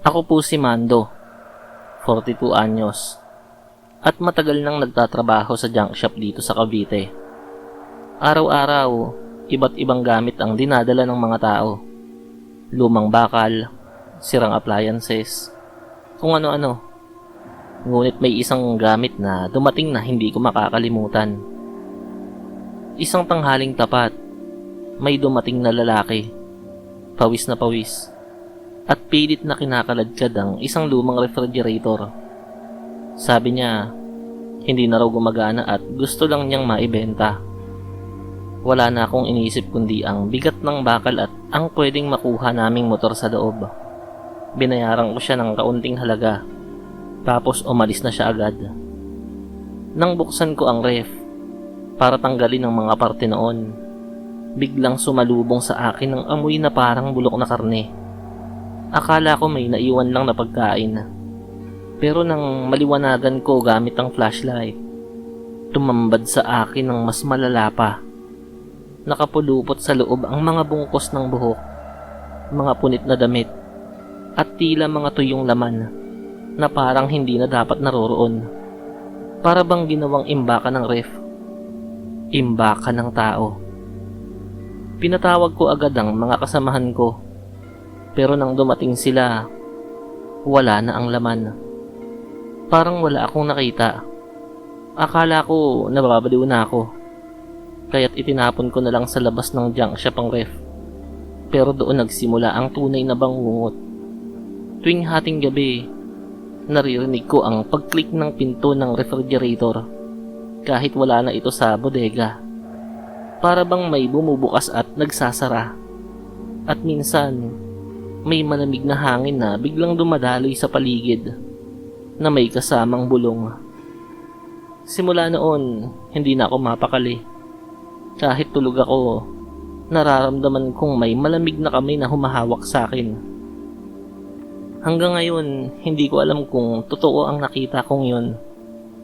Ako po si Mando, 42 anyos, at matagal nang nagtatrabaho sa junk shop dito sa Cavite. Araw-araw, iba't ibang gamit ang dinadala ng mga tao. Lumang bakal, sirang appliances, kung ano-ano. Ngunit may isang gamit na dumating na hindi ko makakalimutan. Isang tanghaling tapat, may dumating na lalaki, pawis na pawis, at pilit na kinakaladkad ang isang lumang refrigerator. Sabi niya, hindi na raw gumagana at gusto lang niyang maibenta. Wala na akong iniisip kundi ang bigat ng bakal at ang pwedeng makuha naming motor sa loob. Binayaran ko siya ng kaunting halaga, tapos umalis na siya agad. Nang buksan ko ang ref para tanggalin ang mga parte noon, biglang sumalubong sa akin ang amoy na parang bulok na karne. Akala ko may naiwan lang na pagkain. Pero nang maliwanagan ko gamit ang flashlight, tumambad sa akin ng mas malala pa. Nakapulupot sa loob ang mga bungkos ng buhok, mga punit na damit, at tila mga tuyong laman na parang hindi na dapat naroroon. Para bang ginawang imbaka ng ref. Imbaka ng tao. Pinatawag ko agad ang mga kasamahan ko, pero nang dumating sila, wala na ang laman. Parang wala akong nakita. Akala ko nababaliw na ako, kaya't itinapon ko na lang sa labas ng junk shop ang ref. Pero doon nagsimula ang tunay na bangungot. Tuwing hating gabi, naririnig ko ang pag-click ng pinto ng refrigerator kahit wala na ito sa bodega. Para bang may bumubukas at nagsasara. At minsan, may malamig na hangin na biglang dumadaloy sa paligid na may kasamang bulong. Simula noon, hindi na ako mapakali. Kahit tulog ako, nararamdaman kong may malamig na kamay na humahawak sa akin. Hanggang ngayon, hindi ko alam kung totoo ang nakita kong yun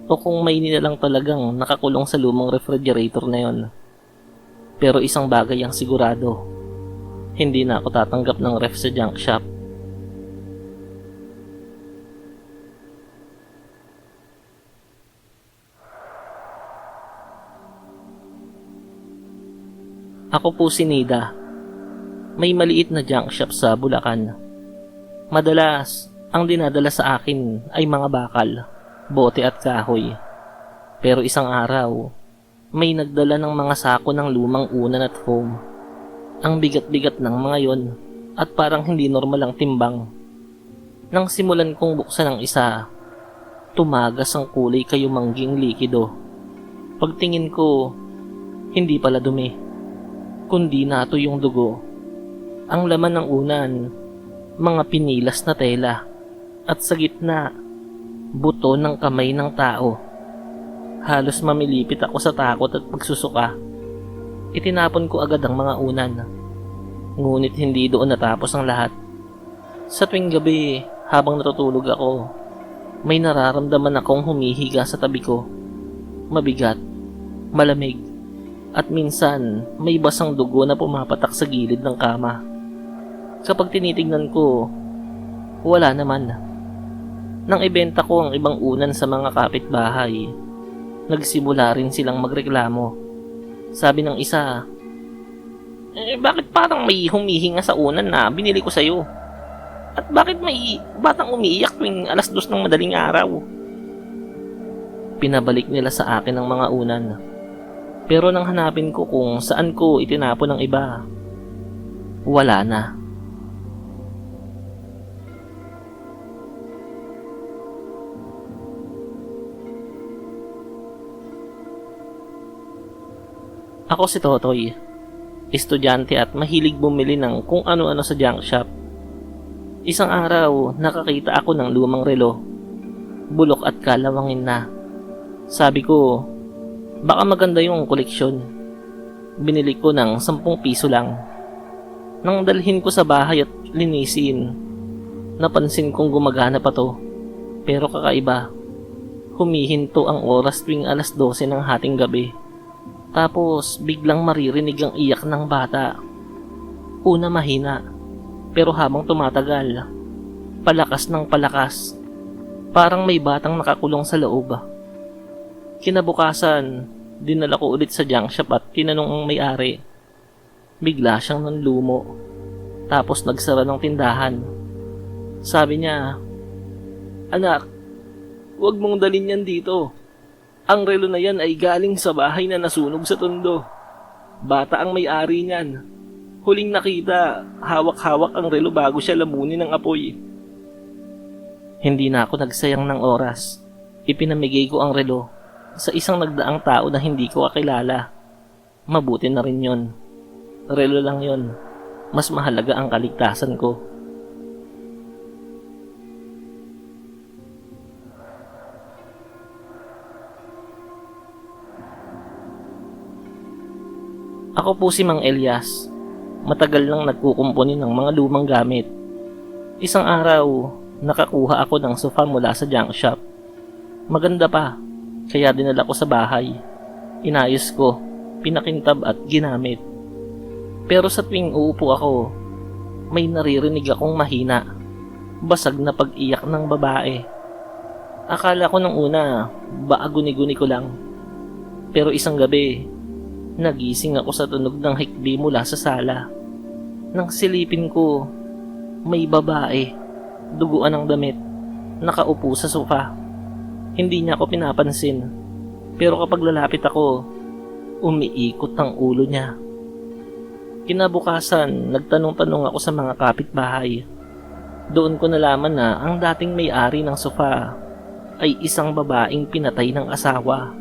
o kung may nilalang talagang nakakulong sa lumang refrigerator na yun. Pero isang bagay ang sigurado, hindi na ako tatanggap ng ref sa junk shop. Ako po si Nida. May maliit na junk shop sa Bulacan. Madalas, ang dinadala sa akin ay mga bakal, bote at kahoy. Pero isang araw, may nagdala ng mga sako ng lumang unan at foam. Ang bigat-bigat ng mga yon at parang hindi normal ang timbang. Nang simulan kong buksan ang isa, tumagas ang kulay kayumangging likido. Pagtingin ko, hindi pala dumi, kundi nato yung dugo. Ang laman ng unan, mga pinilas na tela, at sa gitna, buto ng kamay ng tao. Halos mamilipit ako sa takot at pagsusuka. Itinapon ko agad ang mga unan. Ngunit hindi doon natapos ang lahat. Sa tuwing gabi, habang natutulog ako, may nararamdaman akong humihiga sa tabi ko. Mabigat, malamig, at minsan may basang dugo na pumapatak sa gilid ng kama. Kapag tinitignan ko, wala naman. Nang ibenta ko ang ibang unan sa mga kapitbahay, nagsimula rin silang magreklamo. Sabi ng isa, bakit parang may humihinga sa unan na binili ko sa'yo? At bakit may batang umiiyak tuwing 2:00 ng madaling araw? Pinabalik nila sa akin ang mga unan. Pero nang hanapin ko kung saan ko itinapon ng iba, wala na. Ako si Totoy, estudyante at mahilig bumili ng kung ano-ano sa junk shop. Isang araw, nakakita ako ng lumang relo, bulok at kalawangin na. Sabi ko, baka maganda yung koleksyon. Binili ko ng 10 piso lang. Nang dalhin ko sa bahay at linisin, napansin kong gumagana pa to. Pero kakaiba, humihinto ang oras tuwing 12:00 ng hating gabi. Tapos biglang maririnig ang iyak ng bata. Una mahina, pero habang tumatagal, Palakas ng palakas. Parang may batang nakakulong sa loob. Kinabukasan, dinala ko ulit sa junk shop at tinanong ang may-ari. Bigla siyang nanlumo. Tapos nagsara ng tindahan. Sabi niya, "Anak, huwag mong dalhin yan dito. Ang relo na yan ay galing sa bahay na nasunog sa Tondo. Bata ang may-ari niyan. Huling nakita, hawak-hawak ang relo bago siya lamunin ng apoy." Hindi na ako nagsayang ng oras. Ipinamigay ko ang relo sa isang nagdaang tao na hindi ko kakilala. Mabuti na rin yon. Relo lang yon. Mas mahalaga ang kaligtasan ko. Ako po si Mang Elias. Matagal nang nagkukumpuni ng mga lumang gamit. Isang araw, nakakuha ako ng sofa mula sa junk shop. Maganda pa, kaya dinala ko sa bahay. Inayos ko, pinakintab at ginamit. Pero sa tuwing uupo ako, may naririnig akong mahina. Basag na pag-iyak ng babae. Akala ko nung una, baka guni-guni ko lang. Pero isang gabi, nagising ako sa tunog ng hikbi mula sa sala. Nang silipin ko, may babae, duguan ng damit, nakaupo sa sofa. Hindi niya ako pinapansin. Pero kapag lalapit ako, umiikot ang ulo niya. Kinabukasan, nagtanong-tanong ako sa mga kapitbahay. Doon ko nalaman na ang dating may-ari ng sofa ay isang babaeng pinatay ng asawa.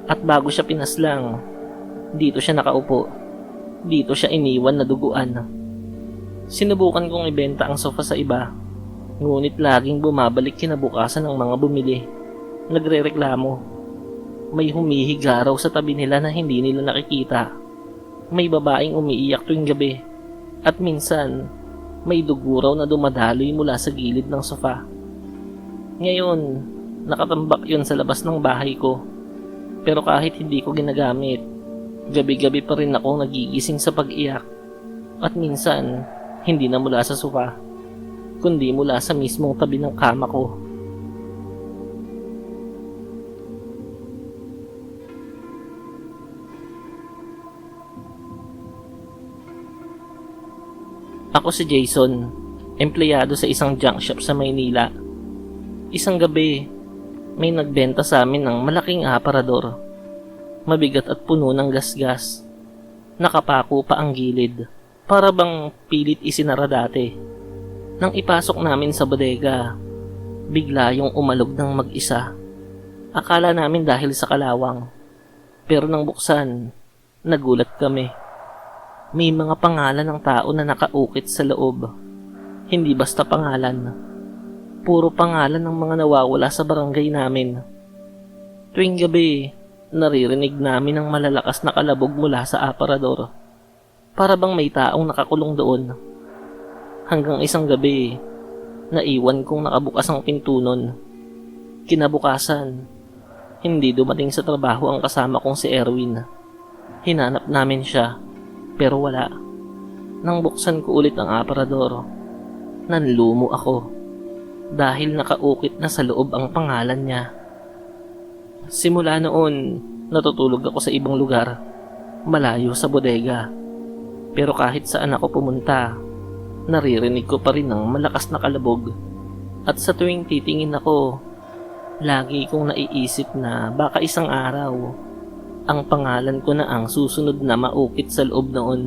At bago siya pinaslang, dito siya nakaupo. Dito siya iniwan na duguan. Sinubukan kong ibenta ang sofa sa iba, ngunit laging bumabalik kinabukasan ng mga bumili. Nagrereklamo. May humihiga raw sa tabi nila na hindi nila nakikita. May babaeng umiiyak tuwing gabi. At minsan, may dugo raw na dumadaloy mula sa gilid ng sofa. Ngayon, nakatambak yun sa labas ng bahay ko. Pero kahit hindi ko ginagamit, gabi-gabi pa rin akong nagigising sa pag-iyak. At minsan, hindi na mula sa sofa, kundi mula sa mismong tabi ng kama ko. Ako si Jason, empleyado sa isang junk shop sa Maynila. Isang gabi, may nagbenta sa amin ng malaking aparador. Mabigat at puno ng gasgas. Nakapako pa ang gilid, para bang pilit isinara dati. Nang ipasok namin sa bodega, bigla yung umalog ng mag-isa. Akala namin dahil sa kalawang. Pero nang buksan, nagulat kami. May mga pangalan ng tao na nakaukit sa loob. Hindi basta pangalan. Puro pangalan ng mga nawawala sa barangay namin. Tuwing gabi, naririnig namin ang malalakas na kalabog mula sa aparador. Para bang may taong nakakulong doon. Hanggang isang gabi, naiwan kong nakabukas ang pinto nun. Kinabukasan, hindi dumating sa trabaho ang kasama kong si Erwin. Hinanap namin siya, pero wala. Nang buksan ko ulit ang aparador, nanlumo ako dahil nakaukit na sa loob ang pangalan niya. Simula noon, natutulog ako sa ibang lugar, malayo sa bodega. Pero kahit saan ako pumunta, naririnig ko pa rin ang malakas na kalabog. At sa tuwing titingin ako, lagi kong naiisip na baka isang araw, ang pangalan ko na ang susunod na maukit sa loob noon.